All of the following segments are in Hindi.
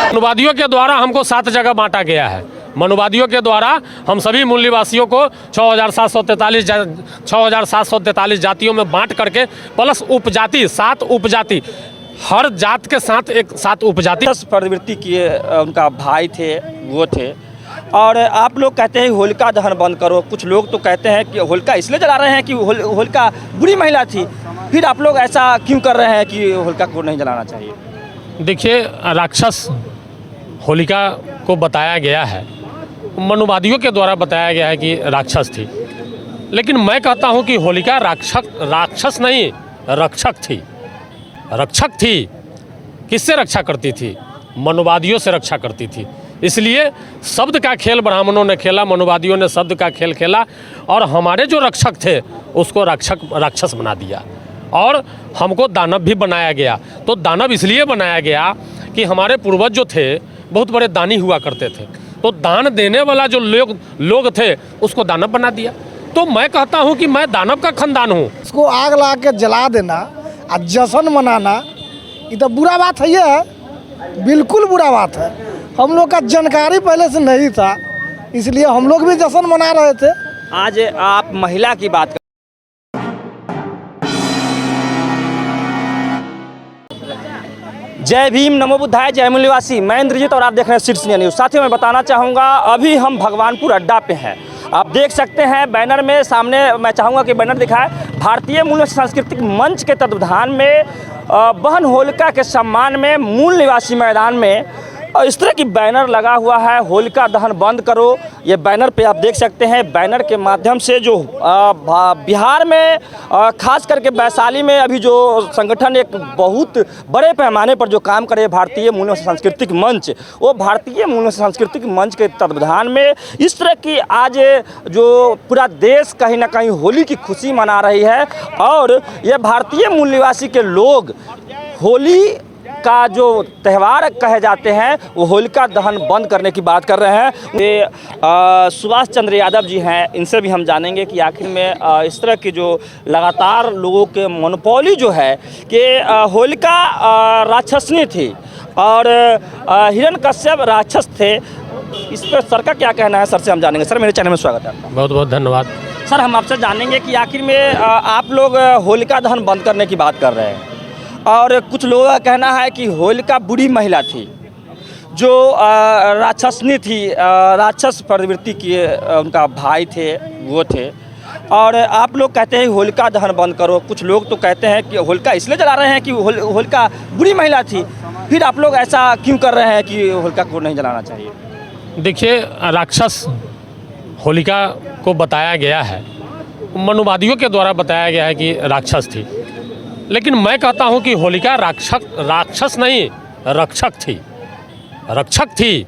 मनुवादियों के द्वारा हमको 7 जगह बांटा गया है। मनुवादियों के द्वारा हम सभी मूल निवासियों को 6,743 जातियों में बांट करके प्लस उपजाति 7 उपजाति, हर जात के साथ एक 7 उपजाति प्रवृत्ति किए उनका भाई थे, वो थे। और आप लोग कहते हैं होलिका दहन बंद करो, कुछ लोग तो कहते हैं कि होलिका इसलिए जला रहे हैं कि होलिका बुरी महिला थी, फिर आप लोग ऐसा क्यों कर रहे हैं कि होलिका को नहीं जलाना चाहिए? देखिए, राक्षस होलिका को बताया गया है, मनुवादियों के द्वारा बताया गया है कि राक्षस थी, लेकिन मैं कहता हूं कि होलिका राक्षस नहीं, रक्षक थी। रक्षक थी। किससे रक्षा करती थी? मनुवादियों से रक्षा करती थी। इसलिए शब्द का खेल ब्राह्मणों ने खेला, मनुवादियों ने शब्द का खेल खेला और हमारे जो रक्षक थे उसको राक्षस बना दिया और हमको दानव भी बनाया गया। तो दानव इसलिए बनाया गया कि हमारे पूर्वज जो थे बहुत बड़े दानी हुआ करते थे, तो दान देने वाला जो लोग थे उसको दानव बना दिया। तो मैं कहता हूं कि मैं दानव का खानदान हूं। उसको आग ला के जला देना और जश्न मनाना, ये तो बुरा बात है, ये बिल्कुल बुरा बात है। हम लोग का जानकारी पहले से नहीं था, इसलिए हम लोग भी जश्न मना रहे थे। आज आप महिला की बात जय भीम, नमो बुद्धाय, जय मूल निवासी। मैं इंद्रजीत और आप देख रहे हैं शीर्ष न्यूज़। साथियों, मैं बताना चाहूँगा अभी हम भगवानपुर अड्डा पे हैं। आप देख सकते हैं बैनर में सामने, मैं चाहूँगा कि बैनर दिखाएं। भारतीय मूल सांस्कृतिक मंच के तत्वाधान में बहन होलिका के सम्मान में मूल निवासी मैदान में इस तरह की बैनर लगा हुआ है, होलिका दहन बंद करो। ये बैनर पे आप देख सकते हैं, बैनर के माध्यम से जो बिहार में खास करके वैशाली में अभी जो संगठन एक बहुत बड़े पैमाने पर जो काम करे भारतीय मूल सांस्कृतिक मंच, वो भारतीय मूल सांस्कृतिक मंच के तत्वाधान में इस तरह की आज जो पूरा देश कहीं ना कहीं होली की खुशी मना रही है। और ये भारतीय मूल निवासी के लोग होली का जो त्यौहार कहे जाते हैं वो होलिका दहन बंद करने की बात कर रहे हैं। ये सुभाष चंद्र यादव जी हैं, इनसे भी हम जानेंगे कि आखिर में इस तरह की जो लगातार लोगों के मोनोपोली जो है कि होलिका राक्षसनी थी और हिरण्यकश्यप राक्षस थे, इस पर सर का क्या कहना है? सर से हम जानेंगे। सर, मेरे चैनल में स्वागत है। बहुत बहुत धन्यवाद। सर, हम आपसे जानेंगे कि आखिर में आप लोग होलिका दहन बंद करने की बात कर रहे हैं और कुछ लोगों का कहना है कि होलिका बुरी महिला थी, जो राक्षसनी थी, राक्षस प्रवृत्ति किए उनका भाई थे, वो थे। और आप लोग कहते हैं होलिका दहन बंद करो, कुछ लोग तो कहते हैं कि होलिका इसलिए जला रहे हैं कि होलिका बुरी महिला थी, फिर आप लोग ऐसा क्यों कर रहे हैं कि होलिका को नहीं जलाना चाहिए? देखिए, राक्षस होलिका को बताया गया है, मनुवादियों के द्वारा बताया गया है कि राक्षस थी, लेकिन मैं कहता हूं कि होलिका राक्षस नहीं, रक्षक थी। रक्षक थी।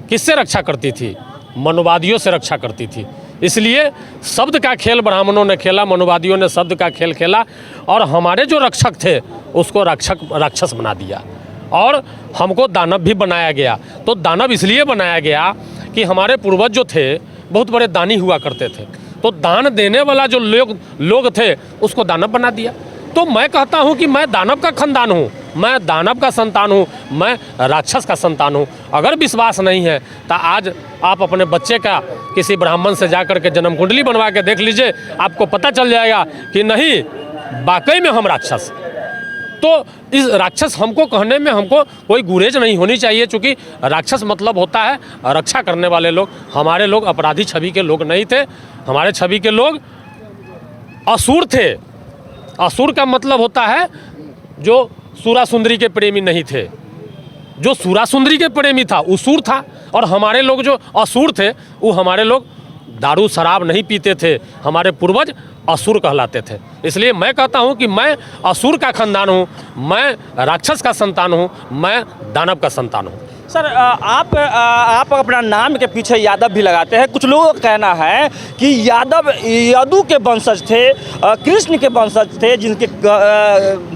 किससे रक्षा करती थी? मनुवादियों से रक्षा करती थी। इसलिए शब्द का खेल ब्राह्मणों ने खेला, मनुवादियों ने शब्द का खेल खेला और हमारे जो रक्षक थे उसको राक्षस बना दिया और हमको दानव भी बनाया गया। तो दानव इसलिए बनाया गया कि हमारे पूर्वज जो थे बहुत बड़े दानी हुआ करते थे, तो दान देने वाला जो लोग थे उसको दानव बना दिया। तो मैं कहता हूं कि मैं दानव का खानदान हूं, मैं दानव का संतान हूं, मैं राक्षस का संतान हूं। अगर विश्वास नहीं है तो आज आप अपने बच्चे का किसी ब्राह्मण से जाकर के जन्म कुंडली बनवा के देख लीजिए, आपको पता चल जाएगा कि नहीं, वाकई में हम राक्षस। तो इस राक्षस हमको कहने में हमको कोई गुरेज नहीं होनी चाहिए, क्योंकि राक्षस मतलब होता है रक्षा करने वाले लोग। हमारे लोग अपराधी छवि के लोग नहीं थे, हमारे छवि के लोग असुर थे। असुर का मतलब होता है जो सुरा सुंदरी के प्रेमी नहीं थे। जो सुरा सुंदरी के प्रेमी था वो सुर था, और हमारे लोग जो असुर थे वो हमारे लोग दारू शराब नहीं पीते थे, हमारे पूर्वज असुर कहलाते थे। इसलिए मैं कहता हूं कि मैं असुर का खानदान हूं, मैं राक्षस का संतान हूं, मैं दानव का संतान हूं। सर, आप अपना नाम के पीछे यादव भी लगाते हैं। कुछ लोगों का कहना है कि यादव यदु के वंशज थे, कृष्ण के वंशज थे, जिनके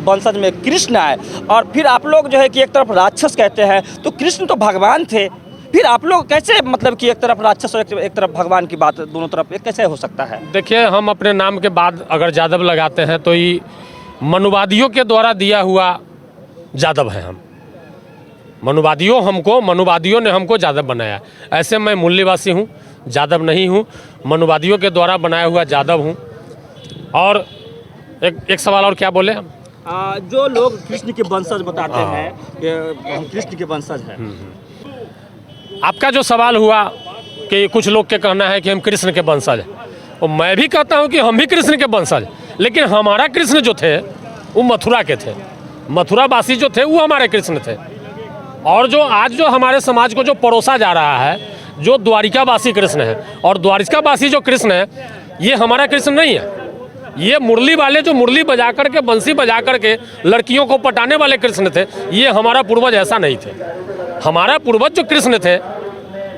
वंशज में कृष्ण आए, और फिर आप लोग जो है कि एक तरफ राक्षस कहते हैं। तो कृष्ण तो भगवान थे, फिर आप लोग कैसे, मतलब कि एक तरफ राक्षस और एक तरफ भगवान की बात, दोनों तरफ एक कैसे हो सकता है? देखिए, हम अपने नाम के बाद अगर यादव लगाते हैं तो ये मनुवादियों के द्वारा दिया हुआ यादव है। हम मनुवादियों ने हमको यादव बनाया। ऐसे मैं मूल निवासी हूँ, यादव नहीं हूँ, मनुवादियों के द्वारा बनाया हुआ यादव हूँ। और एक सवाल और क्या बोले हम? जो लोग कृष्ण के वंशज बताते हैं कि हम कृष्ण के वंशज हैं। आपका जो सवाल हुआ कि कुछ लोग के कहना है कि हम कृष्ण के वंशज हैं, और मैं भी कहता हूं कि हम भी कृष्ण के वंशज, लेकिन हमारा कृष्ण जो थे वो मथुरा के थे, मथुरावासी जो थे वो हमारे कृष्ण थे। और जो आज जो हमारे समाज को जो परोसा जा रहा है, जो द्वारिकावासी कृष्ण है, और द्वारिकावासी जो कृष्ण है ये हमारा कृष्ण नहीं है। ये मुरली वाले जो मुरली बजा करके, बंसी बजा करके लड़कियों को पटाने वाले कृष्ण थे, ये हमारा पूर्वज ऐसा नहीं थे। हमारा पूर्वज जो कृष्ण थे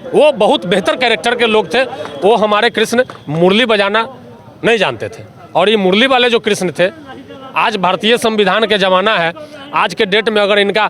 वो बहुत बेहतर कैरेक्टर के लोग थे। वो हमारे कृष्ण मुरली बजाना नहीं जानते थे। और ये मुरली वाले जो कृष्ण थे, आज भारतीय संविधान के ज़माना है, आज के डेट में अगर इनका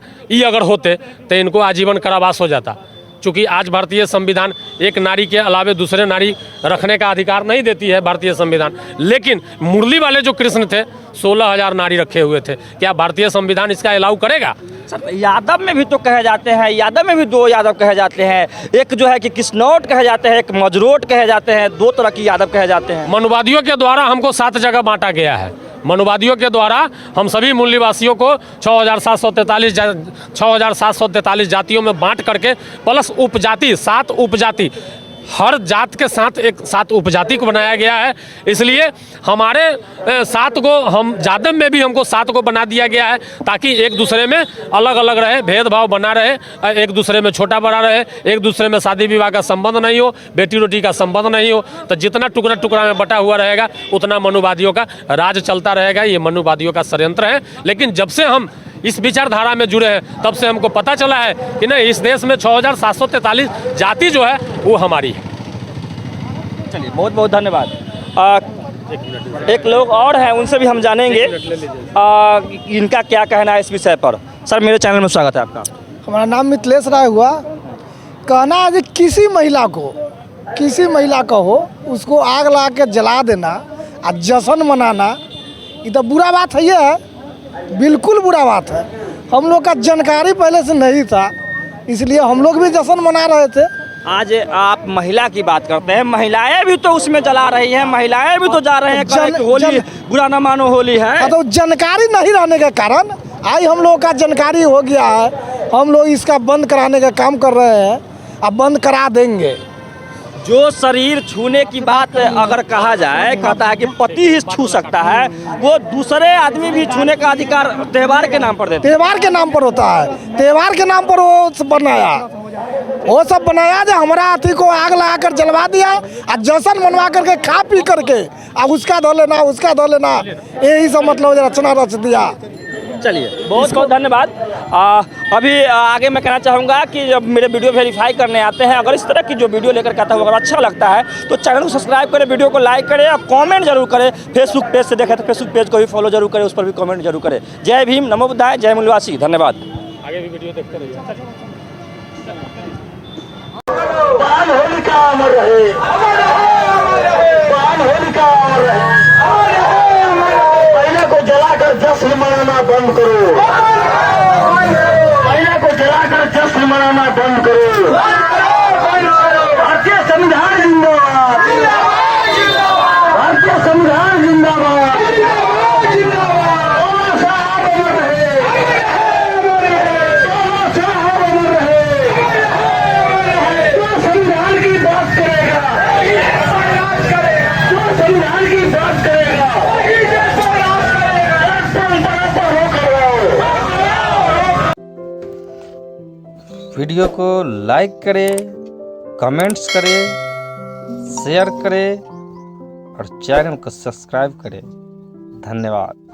अगर होते तो इनको आजीवन कारावास हो जाता। चूँकि आज भारतीय संविधान एक नारी के अलावे दूसरे नारी रखने का अधिकार नहीं देती है भारतीय संविधान, लेकिन मुरली वाले जो कृष्ण थे 16,000 नारी रखे हुए थे। क्या भारतीय संविधान इसका अलाउ करेगा? सर, यादव में भी तो कहे जाते हैं, यादव में भी दो यादव कहे जाते हैं। एक जो है कि किस्नौट कहे जाते हैं, एक मजरोट कहे जाते हैं, दो तरह की यादव कहे जाते हैं। मनुवादियों के द्वारा हमको 7 जगह बांटा गया है। मनुवादियों के द्वारा हम सभी मूल निवासियों को 6,743 जातियों में बांट करके प्लस उपजाति 7 उपजाति, हर जात के साथ एक 7 उपजाति को बनाया गया है। इसलिए हमारे 7 को, हम यादव में भी हमको 7 को बना दिया गया है, ताकि एक दूसरे में अलग अलग रहे, भेदभाव बना रहे, एक दूसरे में छोटा बड़ा रहे, एक दूसरे में शादी विवाह का संबंध नहीं हो, बेटी रोटी का संबंध नहीं हो। तो जितना टुकड़ा टुकड़ा में बटा हुआ रहेगा उतना मनुवादियों का राज चलता रहेगा। ये मनुवादियों का षड्यंत्र है। लेकिन जब से हम इस विचारधारा में जुड़े हैं तब से हमको पता चला है कि नहीं, इस देश में 6,743 जाति जो है वो हमारी है। चलिए, बहुत बहुत धन्यवाद। एक लोग और हैं, उनसे भी हम जानेंगे इनका क्या कहना है इस विषय पर। सर, मेरे चैनल में स्वागत है आपका। हमारा नाम मिथिलेश राय हुआ। कहना है कि किसी महिला को हो उसको आग लगा के जला देना और जश्न मनाना, ये तो बुरा बात है। ये है, बिल्कुल बुरा बात है। हम लोग का जानकारी पहले से नहीं था, इसलिए हम लोग भी जश्न मना रहे थे। आज आप महिला की बात करते हैं, महिलाएं भी तो उसमें जला रही हैं, महिलाएं भी तो जा रहे हैं कि होली बुरा न मानो, होली है। तो जानकारी नहीं रहने के कारण आज हम लोग का जानकारी हो गया है, हम लोग इसका बंद कराने का काम कर रहे हैं, अब बंद करा देंगे। जो शरीर छूने की बात अगर कहा जाए, कहता है कि पति ही छू सकता है, वो दूसरे आदमी भी छूने का अधिकार त्योहार के नाम पर देते हैं। त्योहार के नाम पर होता है, त्योहार के नाम पर वो सब बनाया जो हमारा अथी को आग लगा कर जलवा दिया और जश्न मनवा करके खा पी करके अब उसका धो लेना, उसका धो लेना, यही सब मतलब रचना रच दिया। चलिए, बहुत बहुत धन्यवाद। अभी आगे मैं कहना चाहूँगा कि जब मेरे वीडियो वेरीफाई करने आते हैं, अगर इस तरह की जो वीडियो लेकर के आता हूँ अगर अच्छा लगता है तो चैनल को सब्सक्राइब करें, वीडियो को लाइक करें और कमेंट जरूर करें। फेसबुक पेज से देखें तो फेसबुक पेज को भी फॉलो जरूर करें, उस पर भी कमेंट जरूर करें। जय भीम, नमो बुद्धाय, जय मूलवासी, धन्यवाद। आगे भी वीडियो देखते रहिए। बाल होलिका अमर रहे, बाल होलिका अमर रहे। महिला को जलाकर जश्न मनाना बंद करो, महिला को जलाकर जश्न मनाना बंद करो। भारतीय संविधान जिंदाबाद, भारतीय संविधान जिंदाबाद। वीडियो को लाइक करें, कमेंट्स करें, शेयर करें और चैनल को सब्सक्राइब करें। धन्यवाद।